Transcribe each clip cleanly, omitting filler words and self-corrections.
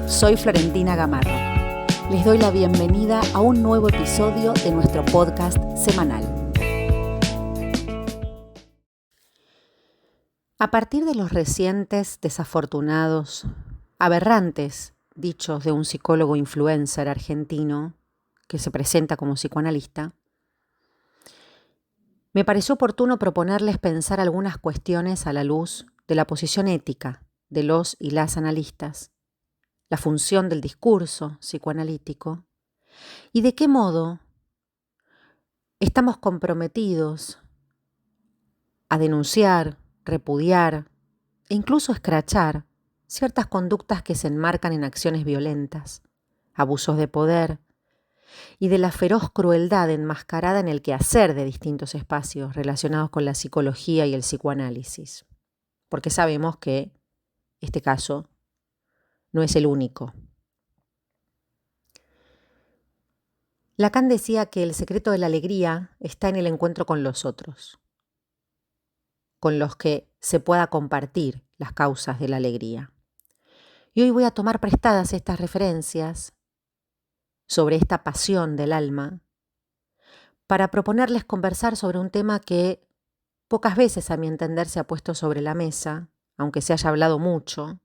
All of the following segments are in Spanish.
soy Florentina Gamarro. Les doy la bienvenida a un nuevo episodio de nuestro podcast semanal. A partir de los recientes, desafortunados, aberrantes dichos de un psicólogo influencer argentino que se presenta como psicoanalista, me pareció oportuno proponerles pensar algunas cuestiones a la luz de la posición ética de los y las analistas, la función del discurso psicoanalítico y de qué modo estamos comprometidos a denunciar, repudiar e incluso escrachar ciertas conductas que se enmarcan en acciones violentas, abusos de poder y de la feroz crueldad enmascarada en el quehacer de distintos espacios relacionados con la psicología y el psicoanálisis, porque sabemos que este caso no es el único. Lacan decía que el secreto de la alegría está en el encuentro con los otros, con los que se pueda compartir las causas de la alegría. Y hoy voy a tomar prestadas estas referencias sobre esta pasión del alma para proponerles conversar sobre un tema que pocas veces, a mi entender, se ha puesto sobre la mesa, aunque se haya hablado mucho,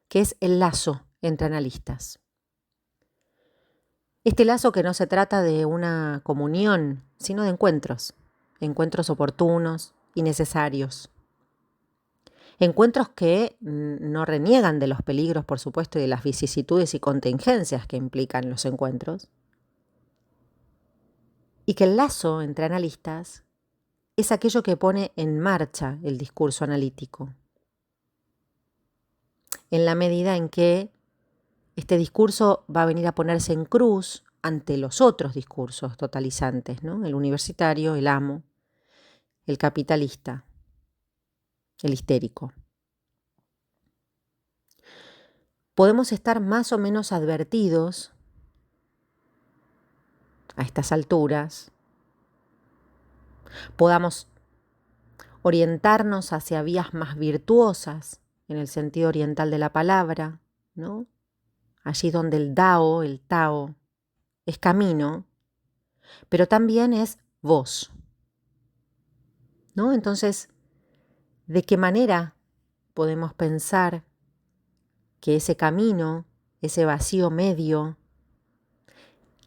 que es el lazo entre analistas. Este lazo que no se trata de una comunión, sino de encuentros oportunos y necesarios. Encuentros que no reniegan de los peligros, por supuesto, y de las vicisitudes y contingencias que implican los encuentros. Y que el lazo entre analistas es aquello que pone en marcha el discurso analítico. En la medida en que este discurso va a venir a ponerse en cruz ante los otros discursos totalizantes, ¿no? El universitario, el amo, el capitalista, el histérico. Podemos estar más o menos advertidos a estas alturas, podamos orientarnos hacia vías más virtuosas en el sentido oriental de la palabra, ¿no? Allí donde el Dao, el Tao, es camino, pero también es voz, ¿no? Entonces, ¿de qué manera podemos pensar que ese camino, ese vacío medio,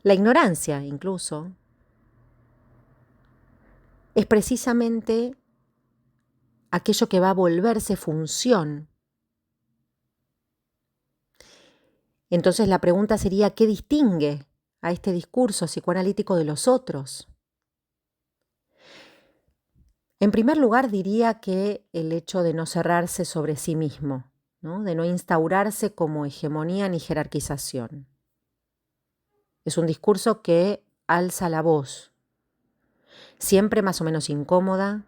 la ignorancia incluso, es precisamente aquello que va a volverse función? Entonces la pregunta sería, ¿qué distingue a este discurso psicoanalítico de los otros? En primer lugar, diría que el hecho de no cerrarse sobre sí mismo, ¿no? De no instaurarse como hegemonía ni jerarquización. Es un discurso que alza la voz, siempre más o menos incómoda,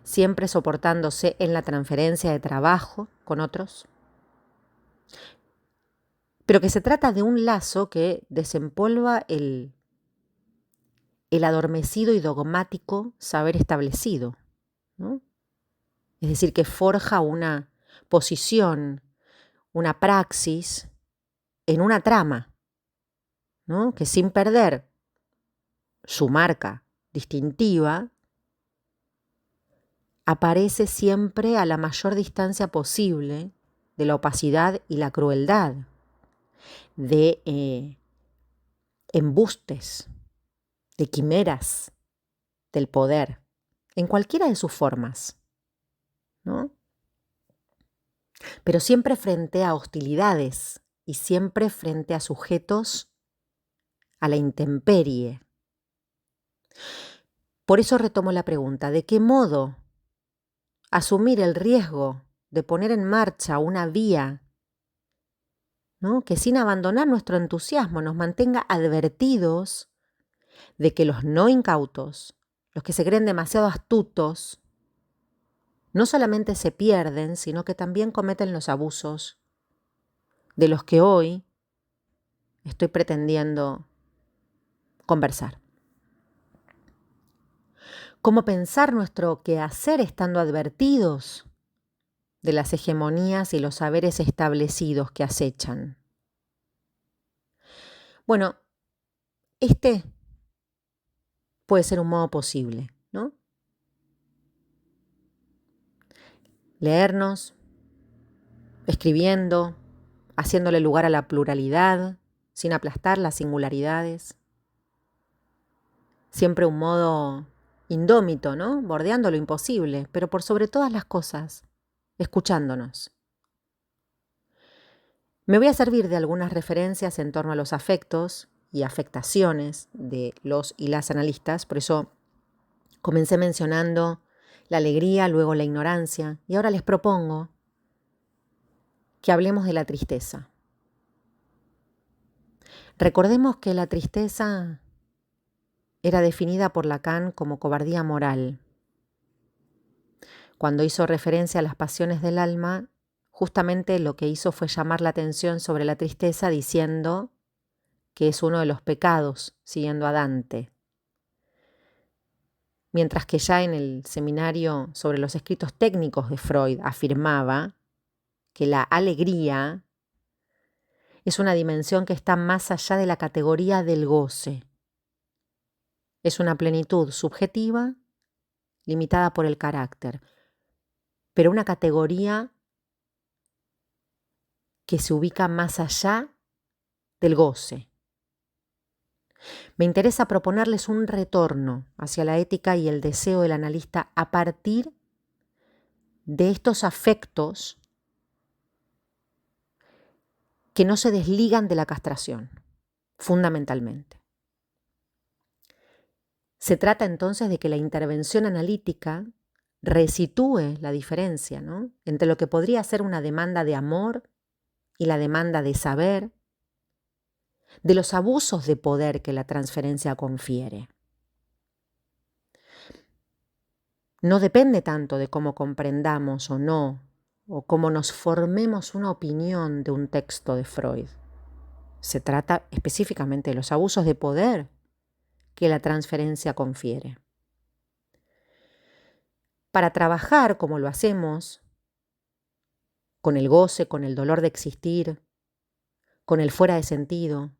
siempre soportándose en la transferencia de trabajo con otros, pero que se trata de un lazo que desempolva el adormecido y dogmático saber establecido, ¿no? Es decir, que forja una posición, una praxis en una trama, ¿no? Que sin perder su marca distintiva, aparece siempre a la mayor distancia posible de la opacidad y la crueldad, de embustes, de quimeras del poder, en cualquiera de sus formas, ¿no? Pero siempre frente a hostilidades y siempre frente a sujetos a la intemperie. Por eso retomo la pregunta, ¿de qué modo asumir el riesgo de poner en marcha una vía, ¿no? Que sin abandonar nuestro entusiasmo nos mantenga advertidos de que los no incautos, los que se creen demasiado astutos, no solamente se pierden, sino que también cometen los abusos de los que hoy estoy pretendiendo conversar? ¿Cómo pensar nuestro quehacer estando advertidos de las hegemonías y los saberes establecidos que acechan? Bueno, este puede ser un modo posible, ¿no? Leernos, escribiendo, haciéndole lugar a la pluralidad, sin aplastar las singularidades. Siempre un modo indómito, ¿no? Bordeando lo imposible, pero por sobre todas las cosas, escuchándonos. Me voy a servir de algunas referencias en torno a los afectos y afectaciones de los y las analistas, por eso comencé mencionando la alegría, luego la ignorancia, y ahora les propongo que hablemos de la tristeza. Recordemos que la tristeza era definida por Lacan como cobardía moral. Cuando hizo referencia a las pasiones del alma, justamente lo que hizo fue llamar la atención sobre la tristeza diciendo que es uno de los pecados, siguiendo a Dante. Mientras que ya en el seminario sobre los escritos técnicos de Freud afirmaba que la alegría es una dimensión que está más allá de la categoría del goce. Es una plenitud subjetiva limitada por el carácter, pero una categoría que se ubica más allá del goce. Me interesa proponerles un retorno hacia la ética y el deseo del analista a partir de estos afectos que no se desligan de la castración, fundamentalmente. Se trata entonces de que la intervención analítica resitúe la diferencia, ¿no?, entre lo que podría ser una demanda de amor y la demanda de saber, de los abusos de poder que la transferencia confiere. No depende tanto de cómo comprendamos o no, o cómo nos formemos una opinión de un texto de Freud. Se trata específicamente de los abusos de poder que la transferencia confiere. Para trabajar como lo hacemos, con el goce, con el dolor de existir, con el fuera de sentido,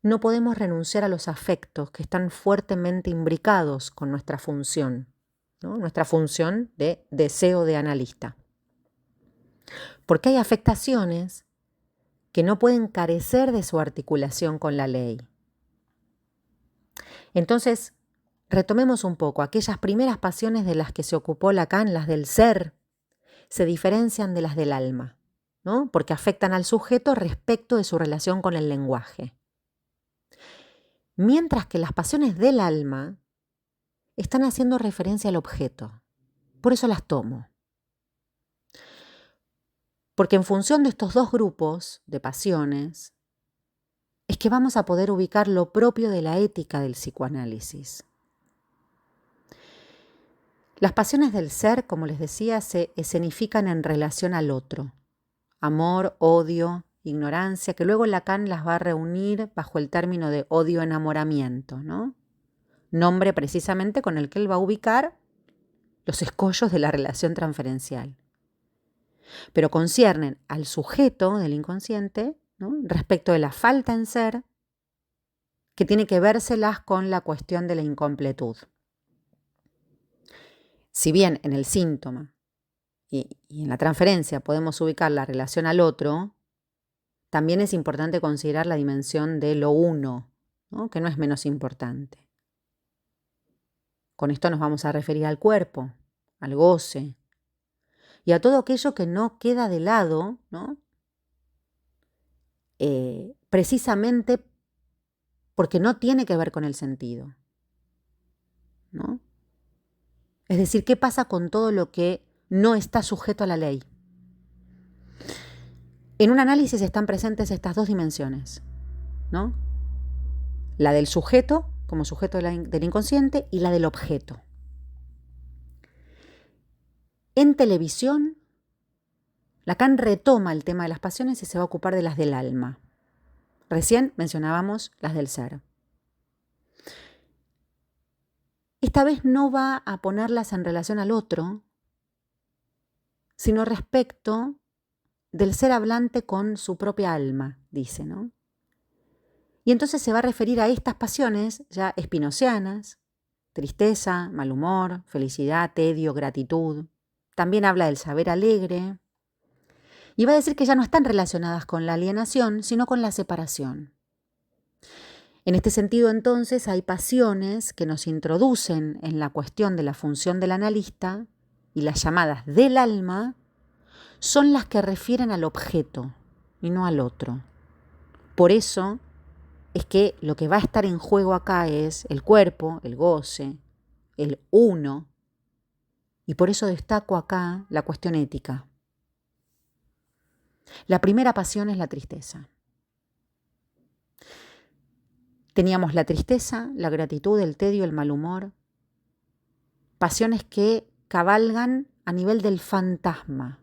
no podemos renunciar a los afectos que están fuertemente imbricados con nuestra función, ¿no?, nuestra función de deseo de analista. Porque hay afectaciones que no pueden carecer de su articulación con la ley. Entonces, retomemos un poco. Aquellas primeras pasiones de las que se ocupó Lacan, las del ser, se diferencian de las del alma, ¿no?, porque afectan al sujeto respecto de su relación con el lenguaje. Mientras que las pasiones del alma están haciendo referencia al objeto. Por eso las tomo. Porque en función de estos dos grupos de pasiones, es que vamos a poder ubicar lo propio de la ética del psicoanálisis. Las pasiones del ser, como les decía, se escenifican en relación al otro. Amor, odio, ignorancia, que luego Lacan las va a reunir bajo el término de odio-enamoramiento, ¿no?, nombre precisamente con el que él va a ubicar los escollos de la relación transferencial. Pero conciernen al sujeto del inconsciente, ¿no?, respecto de la falta en ser, que tiene que vérselas con la cuestión de la incompletud. Si bien en el síntoma y en la transferencia podemos ubicar la relación al otro, también es importante considerar la dimensión de lo uno, ¿no?, que no es menos importante. Con esto nos vamos a referir al cuerpo, al goce y a todo aquello que no queda de lado, ¿no?, precisamente porque no tiene que ver con el sentido, ¿no? Es decir, ¿qué pasa con todo lo que no está sujeto a la ley? En un análisis están presentes estas dos dimensiones, ¿no?, la del sujeto como sujeto del inconsciente y la del objeto. En televisión, Lacan retoma el tema de las pasiones y se va a ocupar de las del alma. Recién mencionábamos las del ser. Esta vez no va a ponerlas en relación al otro, sino respecto del ser hablante con su propia alma, dice, ¿no? Y entonces se va a referir a estas pasiones ya spinozianas: tristeza, mal humor, felicidad, tedio, gratitud. También habla del saber alegre. Y va a decir que ya no están relacionadas con la alienación, sino con la separación. En este sentido, entonces, hay pasiones que nos introducen en la cuestión de la función del analista, y las llamadas del alma son las que refieren al objeto y no al otro. Por eso es que lo que va a estar en juego acá es el cuerpo, el goce, el uno, y por eso destaco acá la cuestión ética. La primera pasión es la tristeza. Teníamos la tristeza, la gratitud, el tedio, el mal humor, pasiones que cabalgan a nivel del fantasma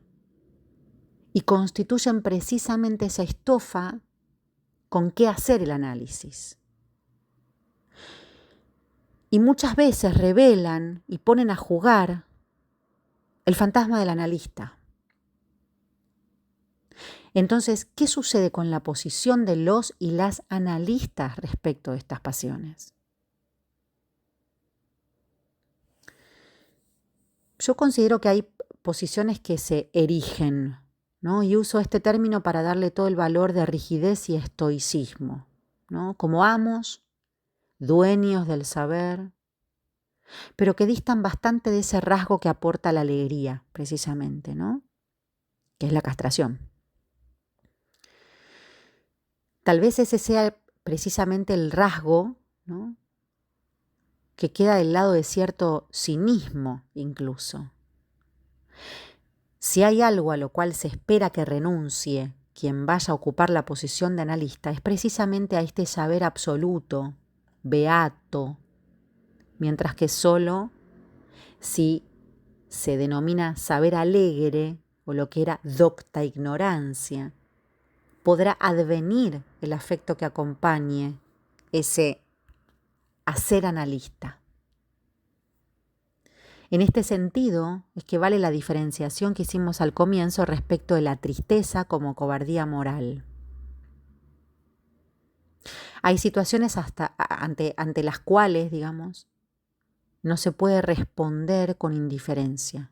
y constituyen precisamente esa estofa con qué hacer el análisis. Y muchas veces revelan y ponen a jugar el fantasma del analista. Entonces, ¿qué sucede con la posición de los y las analistas respecto de estas pasiones? Yo considero que hay posiciones que se erigen, ¿no? Y uso este término para darle todo el valor de rigidez y estoicismo, ¿no? Como amos, dueños del saber, pero que distan bastante de ese rasgo que aporta la alegría, precisamente, ¿no? Que es la castración. Tal vez ese sea precisamente el rasgo, ¿no?, que queda del lado de cierto cinismo incluso. Si hay algo a lo cual se espera que renuncie quien vaya a ocupar la posición de analista, es precisamente a este saber absoluto, beato, mientras que solo si se denomina saber alegre, o lo que era docta ignorancia, podrá advenir el afecto que acompañe ese hacer analista. En este sentido es que vale la diferenciación que hicimos al comienzo respecto de la tristeza como cobardía moral. Hay situaciones ante las cuales, digamos, no se puede responder con indiferencia.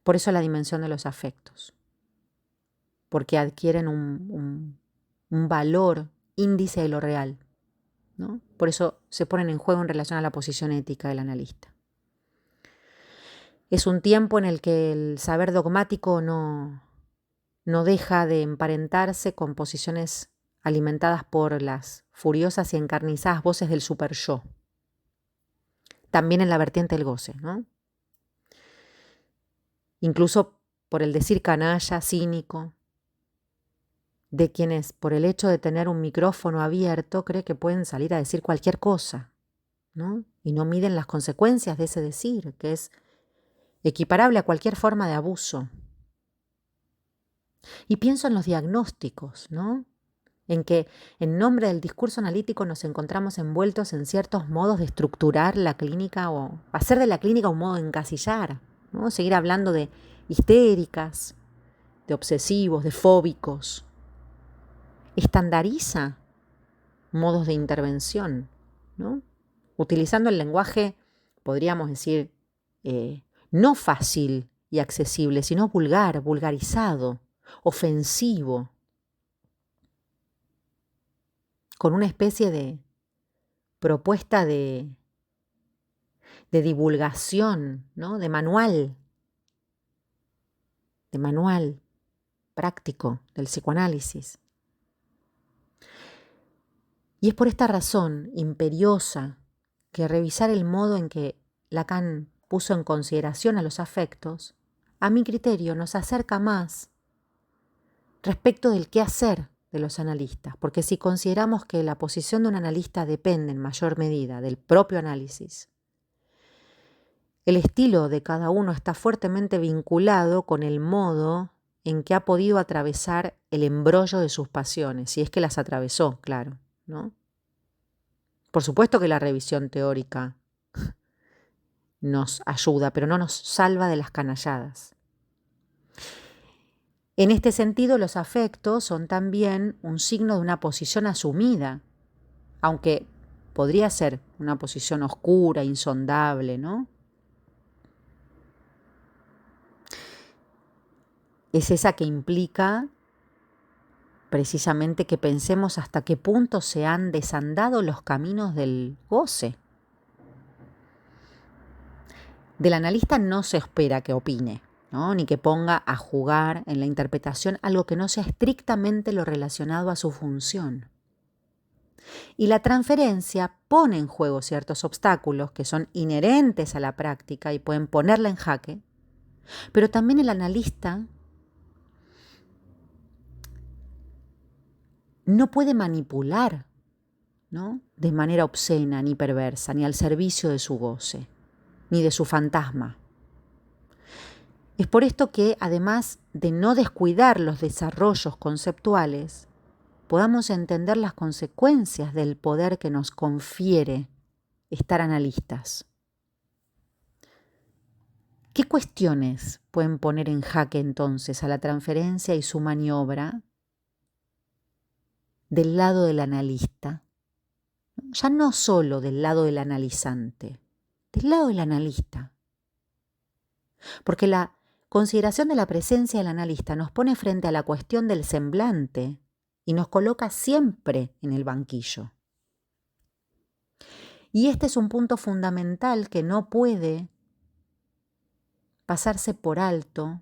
Por eso la dimensión de los afectos, porque adquieren un valor índice de lo real, ¿no? Por eso se ponen en juego en relación a la posición ética del analista. Es un tiempo en el que el saber dogmático no deja de emparentarse con posiciones alimentadas por las furiosas y encarnizadas voces del super-yo. También en la vertiente del goce, ¿no? Incluso por el decir canalla, cínico, de quienes por el hecho de tener un micrófono abierto cree que pueden salir a decir cualquier cosa, ¿no? Y no miden las consecuencias de ese decir, que es equiparable a cualquier forma de abuso. Y pienso en los diagnósticos, ¿no?, en que en nombre del discurso analítico nos encontramos envueltos en ciertos modos de estructurar la clínica o hacer de la clínica un modo de encasillar, ¿no? Seguir hablando de histéricas, de obsesivos, de fóbicos. Estandariza modos de intervención, ¿no? Utilizando el lenguaje, podríamos decir, no fácil y accesible, sino vulgar, vulgarizado, ofensivo, con una especie de propuesta de divulgación, ¿no?, de manual práctico del psicoanálisis. Y es por esta razón imperiosa que revisar el modo en que Lacan puso en consideración a los afectos, a mi criterio, nos acerca más respecto del qué hacer de los analistas, porque si consideramos que la posición de un analista depende en mayor medida del propio análisis, el estilo de cada uno está fuertemente vinculado con el modo en que ha podido atravesar el embrollo de sus pasiones, si es que las atravesó, claro, ¿no? Por supuesto que la revisión teórica nos ayuda, pero no nos salva de las canalladas. En este sentido, los afectos son también un signo de una posición asumida, aunque podría ser una posición oscura, insondable, ¿no? Es esa que implica precisamente que pensemos hasta qué punto se han desandado los caminos del goce. Del analista no se espera que opine, ¿no? Ni que ponga a jugar en la interpretación algo que no sea estrictamente lo relacionado a su función. Y la transferencia pone en juego ciertos obstáculos que son inherentes a la práctica y pueden ponerla en jaque, pero también el analista no puede manipular, ¿no?, de manera obscena ni perversa, ni al servicio de su goce, ni de su fantasma. Es por esto que, además de no descuidar los desarrollos conceptuales, podamos entender las consecuencias del poder que nos confiere estar analistas. ¿Qué cuestiones pueden poner en jaque entonces a la transferencia y su maniobra del lado del analista? Ya no solo del lado del analizante, del lado del analista. Porque la consideración de la presencia del analista nos pone frente a la cuestión del semblante y nos coloca siempre en el banquillo. Y este es un punto fundamental que no puede pasarse por alto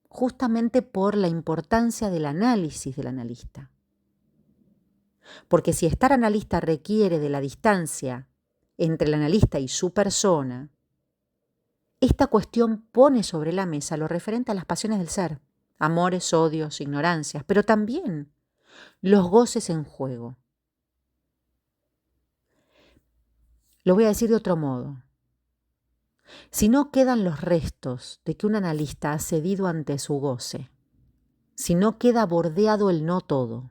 justamente por la importancia del análisis del analista. Porque si estar analista requiere de la distancia entre el analista y su persona, esta cuestión pone sobre la mesa lo referente a las pasiones del ser, amores, odios, ignorancias, pero también los goces en juego. Lo voy a decir de otro modo. Si no quedan los restos de que un analista ha cedido ante su goce, si no queda bordeado el no todo,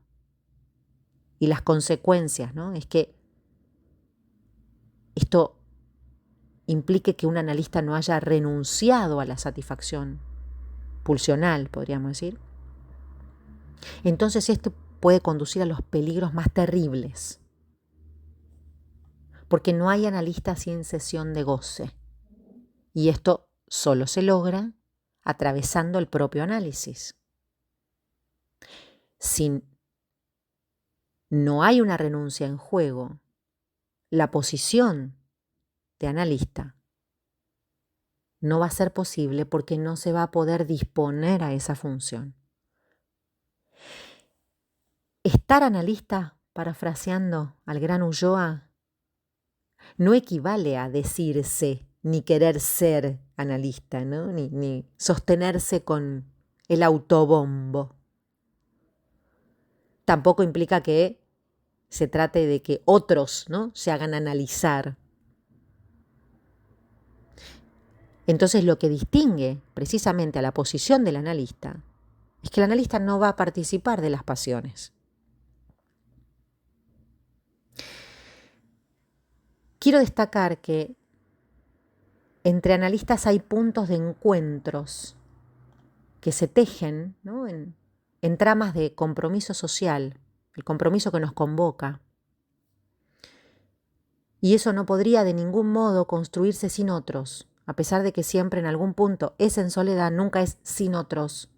y las consecuencias, ¿no?, es que esto implique que un analista no haya renunciado a la satisfacción pulsional, podríamos decir, entonces esto puede conducir a los peligros más terribles, porque no hay analista sin sesión de goce, y esto solo se logra atravesando el propio análisis. Si no hay una renuncia en juego, la posición de analista no va a ser posible porque no se va a poder disponer a esa función. Estar analista, parafraseando al gran Ulloa, no equivale a decirse ni querer ser analista, ¿no?, ni sostenerse con el autobombo. Tampoco implica que se trate de que otros, ¿no?, se hagan analizar. Entonces lo que distingue precisamente a la posición del analista es que el analista no va a participar de las pasiones. Quiero destacar que entre analistas hay puntos de encuentros que se tejen, ¿no?, en tramas de compromiso social, el compromiso que nos convoca. Y eso no podría de ningún modo construirse sin otros, a pesar de que siempre en algún punto es en soledad, nunca es sin otros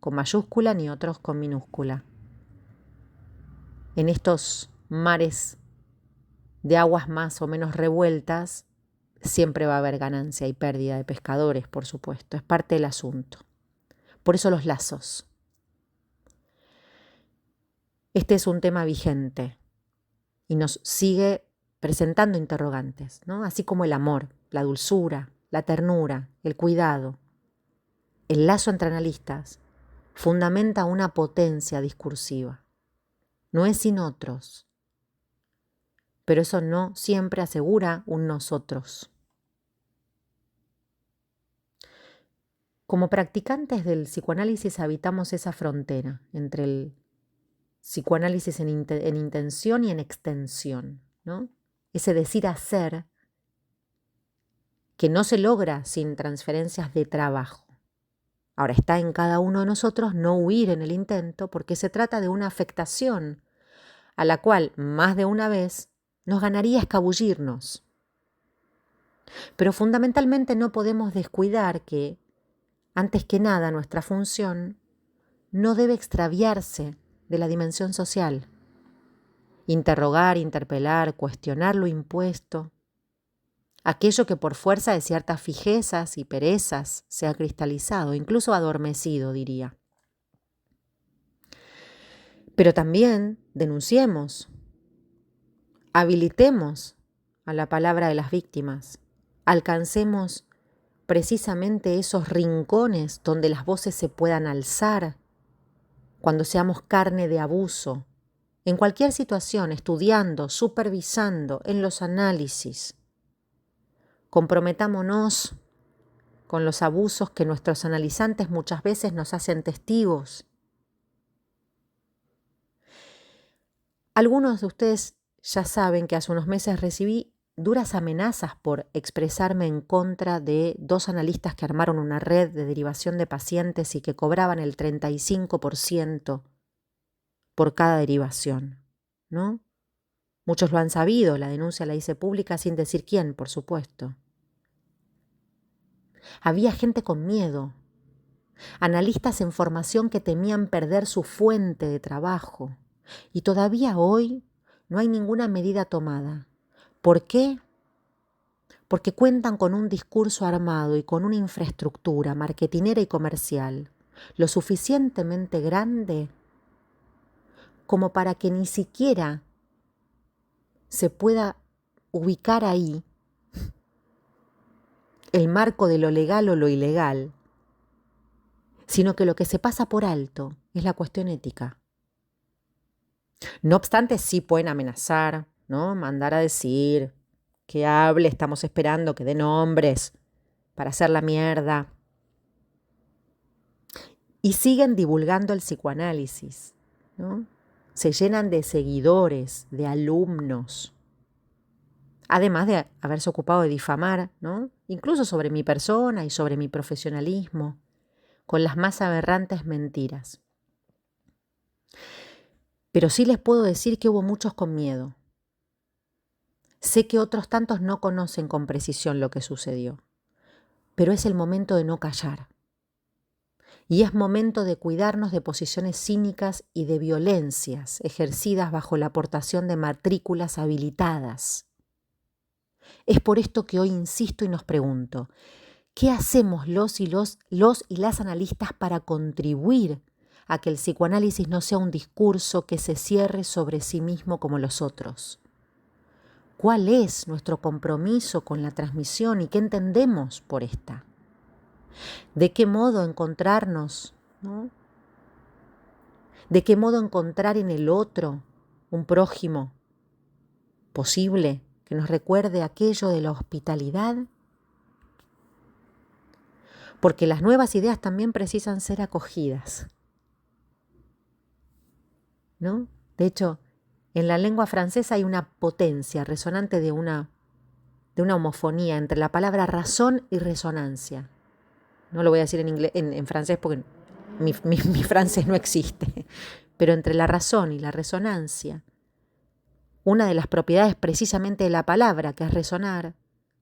con mayúscula ni otros con minúscula. En estos mares de aguas más o menos revueltas, siempre va a haber ganancia y pérdida de pescadores, por supuesto, es parte del asunto. Por eso los lazos. Este es un tema vigente y nos sigue presentando interrogantes, ¿no?, así como el amor, la dulzura, la ternura, el cuidado. El lazo entre analistas fundamenta una potencia discursiva. No es sin otros, pero eso no siempre asegura un nosotros. Como practicantes del psicoanálisis habitamos esa frontera entre el psicoanálisis en intención y en extensión, ¿no?, ese decir hacer que no se logra sin transferencias de trabajo. Ahora está en cada uno de nosotros no huir en el intento, porque se trata de una afectación a la cual más de una vez nos ganaría escabullirnos. Pero fundamentalmente no podemos descuidar que, antes que nada, nuestra función no debe extraviarse de la dimensión social. Interrogar, interpelar, cuestionar lo impuesto, aquello que por fuerza de ciertas fijezas y perezas se ha cristalizado, incluso adormecido, diría. Pero también denunciemos, habilitemos a la palabra de las víctimas, alcancemos precisamente esos rincones donde las voces se puedan alzar, cuando seamos carne de abuso, en cualquier situación, estudiando, supervisando, en los análisis. Comprometámonos con los abusos que nuestros analizantes muchas veces nos hacen testigos. Algunos de ustedes ya saben que hace unos meses recibí duras amenazas por expresarme en contra de 2 analistas que armaron una red de derivación de pacientes y que cobraban el 35% por cada derivación, ¿no? Muchos lo han sabido, la denuncia la hice pública sin decir quién, por supuesto. Había gente con miedo, analistas en formación que temían perder su fuente de trabajo. Y todavía hoy no hay ninguna medida tomada. ¿Por qué? Porque cuentan con un discurso armado y con una infraestructura marketinera y comercial lo suficientemente grande como para que ni siquiera se pueda ubicar ahí el marco de lo legal o lo ilegal, sino que lo que se pasa por alto es la cuestión ética. No obstante, sí pueden amenazar, ¿no? Mandar a decir que hable, estamos esperando que dé nombres para hacer la mierda. Y siguen divulgando el psicoanálisis, ¿no? Se llenan de seguidores, de alumnos, además de haberse ocupado de difamar, ¿no? Incluso sobre mi persona y sobre mi profesionalismo, con las más aberrantes mentiras. Pero sí les puedo decir que hubo muchos con miedo. Sé que otros tantos no conocen con precisión lo que sucedió, pero es el momento de no callar. Y es momento de cuidarnos de posiciones cínicas y de violencias ejercidas bajo la aportación de matrículas habilitadas. Es por esto que hoy insisto y nos pregunto, ¿qué hacemos los y las analistas para contribuir a que el psicoanálisis no sea un discurso que se cierre sobre sí mismo como los otros? ¿Cuál es nuestro compromiso con la transmisión y qué entendemos por esta? ¿De qué modo encontrarnos, ¿no? ¿De qué modo encontrar en el otro un prójimo posible que nos recuerde aquello de la hospitalidad? Porque las nuevas ideas también precisan ser acogidas, ¿no? De hecho, en la lengua francesa hay una potencia resonante de una homofonía entre la palabra razón y resonancia. No lo voy a decir en inglés, en francés porque mi francés no existe. Pero entre la razón y la resonancia, una de las propiedades precisamente de la palabra, que es resonar,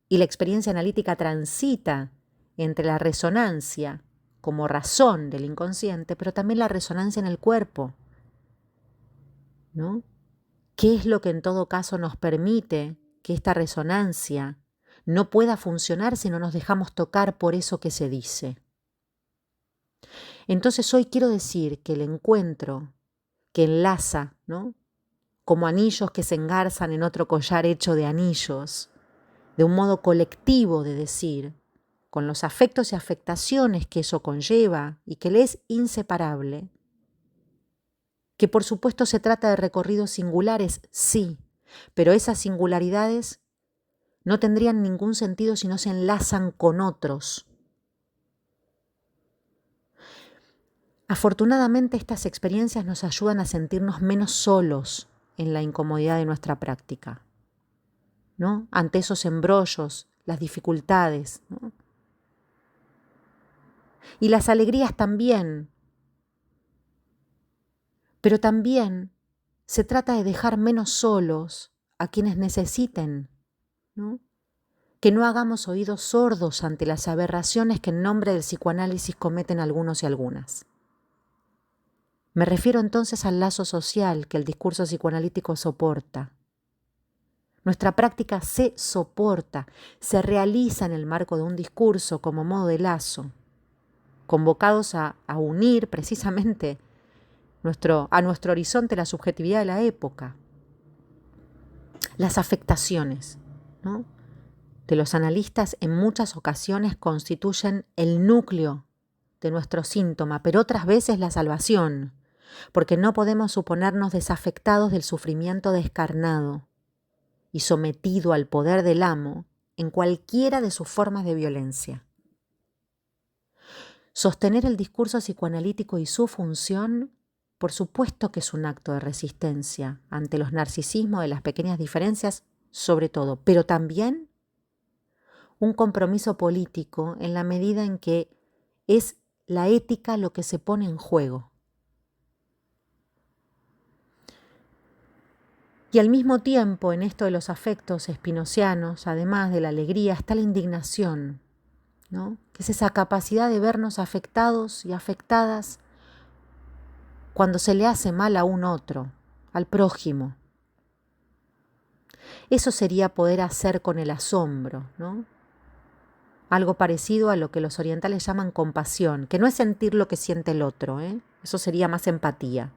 y la experiencia analítica transita entre la resonancia como razón del inconsciente, pero también la resonancia en el cuerpo, ¿no? ¿Qué es lo que en todo caso nos permite que esta resonancia no pueda funcionar si no nos dejamos tocar por eso que se dice? Entonces hoy quiero decir que el encuentro que enlaza, ¿no? Como anillos que se engarzan en otro collar hecho de anillos, de un modo colectivo de decir, con los afectos y afectaciones que eso conlleva y que le es inseparable, que por supuesto se trata de recorridos singulares, sí, pero esas singularidades no tendrían ningún sentido si no se enlazan con otros. Afortunadamente estas experiencias nos ayudan a sentirnos menos solos en la incomodidad de nuestra práctica, ¿no? Ante esos embrollos, las dificultades, ¿no? Y las alegrías también. Pero también se trata de dejar menos solos a quienes necesiten, ¿no? Que no hagamos oídos sordos ante las aberraciones que en nombre del psicoanálisis cometen algunos y algunas. Me refiero entonces al lazo social que el discurso psicoanalítico soporta. Nuestra práctica se soporta, se realiza en el marco de un discurso como modo de lazo, convocados a unir precisamente a nuestro horizonte la subjetividad de la época. Las afectaciones, ¿no?, de los analistas en muchas ocasiones constituyen el núcleo de nuestro síntoma, pero otras veces la salvación, porque no podemos suponernos desafectados del sufrimiento descarnado y sometido al poder del amo en cualquiera de sus formas de violencia. Sostener el discurso psicoanalítico y su función, por supuesto que es un acto de resistencia ante los narcisismos de las pequeñas diferencias, sobre todo, pero también un compromiso político en la medida en que es la ética lo que se pone en juego. Y al mismo tiempo, en esto de los afectos espinocianos, además de la alegría, está la indignación, ¿no?, que es esa capacidad de vernos afectados y afectadas cuando se le hace mal a un otro, al prójimo. Eso sería poder hacer con el asombro, ¿no? Algo parecido a lo que los orientales llaman compasión, que no es sentir lo que siente el otro, eso sería más empatía,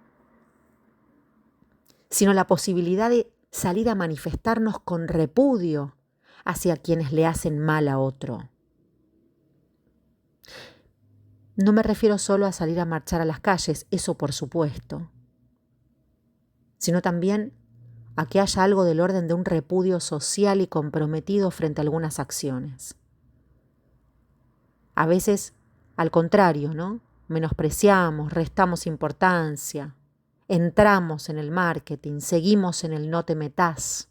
sino la posibilidad de salir a manifestarnos con repudio hacia quienes le hacen mal a otro. No me refiero solo a salir a marchar a las calles, eso por supuesto, sino también a que haya algo del orden de un repudio social y comprometido frente a algunas acciones. A veces, al contrario, ¿no?, menospreciamos, restamos importancia, entramos en el marketing, seguimos en el no te metás.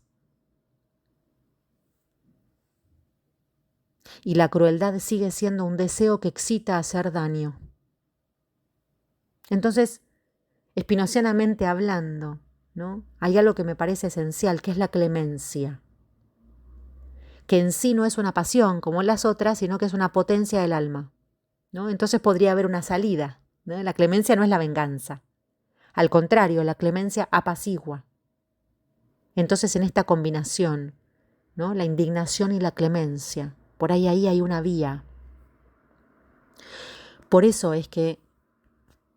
Y la crueldad sigue siendo un deseo que excita a hacer daño. Entonces, espinocianamente hablando, ¿no?, hay algo que me parece esencial, que es la clemencia, que en sí no es una pasión como las otras, sino que es una potencia del alma, ¿no? Entonces podría haber una salida, ¿no? La clemencia no es la venganza. Al contrario, la clemencia apacigua. Entonces en esta combinación, ¿no?, la indignación y la clemencia, por ahí hay una vía. Por eso es que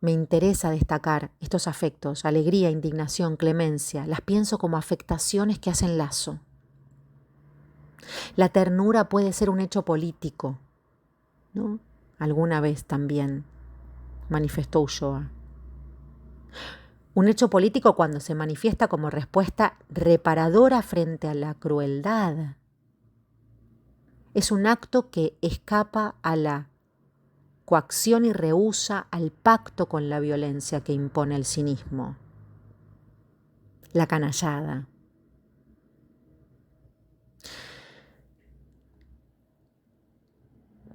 me interesa destacar estos afectos, alegría, indignación, clemencia. Las pienso como afectaciones que hacen lazo. La ternura puede ser un hecho político, ¿no? Alguna vez también manifestó Ulloa. Un hecho político cuando se manifiesta como respuesta reparadora frente a la crueldad. Es un acto que escapa a la coacción y rehúsa al pacto con la violencia que impone el cinismo, la canallada.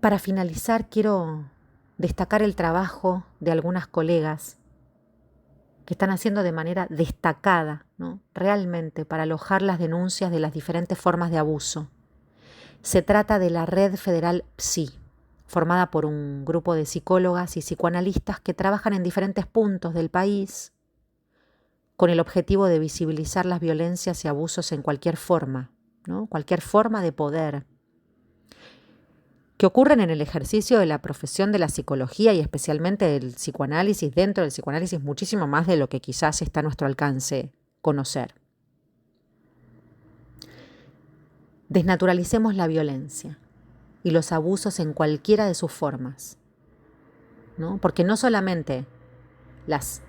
Para finalizar, quiero destacar el trabajo de algunas colegas que están haciendo de manera destacada, ¿no?, realmente para alojar las denuncias de las diferentes formas de abuso. Se trata de la Red Federal PSI, formada por un grupo de psicólogas y psicoanalistas que trabajan en diferentes puntos del país con el objetivo de visibilizar las violencias y abusos en cualquier forma, ¿no?, cualquier forma de poder, que ocurren en el ejercicio de la profesión de la psicología y especialmente del psicoanálisis, dentro del psicoanálisis muchísimo más de lo que quizás está a nuestro alcance conocer. Desnaturalicemos la violencia y los abusos en cualquiera de sus formas, ¿no? Porque no solamente las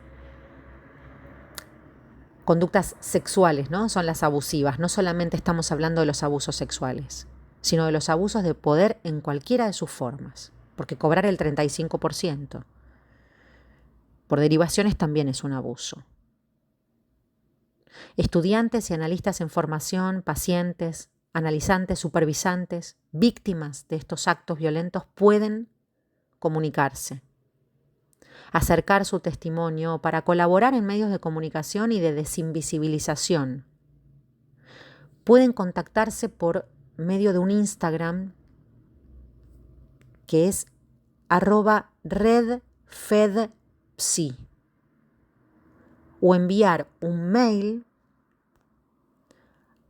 conductas sexuales, ¿no?, son las abusivas, no solamente estamos hablando de los abusos sexuales, sino de los abusos de poder en cualquiera de sus formas, porque cobrar el 35% por derivaciones también es un abuso. Estudiantes y analistas en formación, pacientes, analizantes, supervisantes, víctimas de estos actos violentos pueden comunicarse, acercar su testimonio para colaborar en medios de comunicación y de desinvisibilización. Pueden contactarse por medio de un Instagram que es @redfedpsi o enviar un mail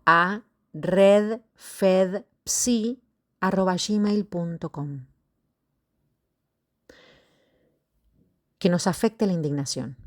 a redfedpsi@gmail.com. Que nos afecte la indignación.